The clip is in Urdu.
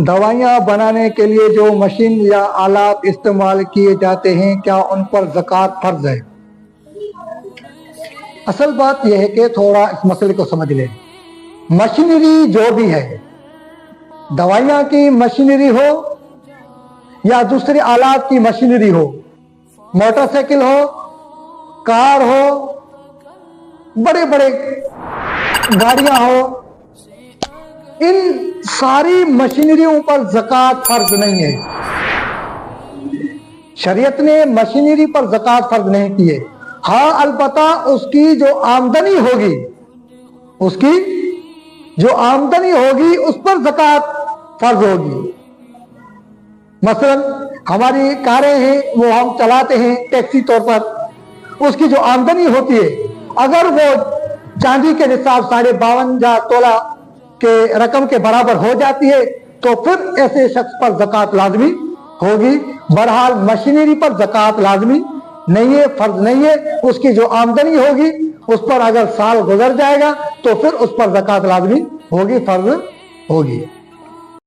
دوائیاں بنانے کے لیے جو مشین یا آلات استعمال کیے جاتے ہیں کیا ان پر زکوٰۃ فرض ہے؟ اصل بات یہ ہے کہ تھوڑا اس مسئلے کو سمجھ لیں۔ مشینری جو بھی ہے، دوائیاں کی مشینری ہو یا دوسری آلات کی مشینری ہو، موٹر سائیکل ہو، کار ہو، بڑے بڑے گاڑیاں ہو، ان ساری مشینریوں پر زکوٰۃ فرض نہیں ہے۔ شریعت نے مشینری پر زکوٰۃ فرض نہیں کی ہے۔ ہاں البتہ اس کی جو آمدنی ہوگی، اس کی جو آمدنی ہوگی اس پر زکوٰۃ فرض ہوگی۔ مثلا ہماری کاریں ہیں، وہ ہم چلاتے ہیں ٹیکسی طور پر، اس کی جو آمدنی ہوتی ہے اگر وہ چاندی کے نصاب 52.5 تولہ کے رقم کے برابر ہو جاتی ہے تو پھر ایسے شخص پر زکوٰۃ لازمی ہوگی۔ بہرحال مشینری پر زکوٰۃ لازمی نہیں ہے، فرض نہیں ہے۔ اس کی جو آمدنی ہوگی اس پر اگر سال گزر جائے گا تو پھر اس پر زکوٰۃ لازمی ہوگی، فرض ہوگی۔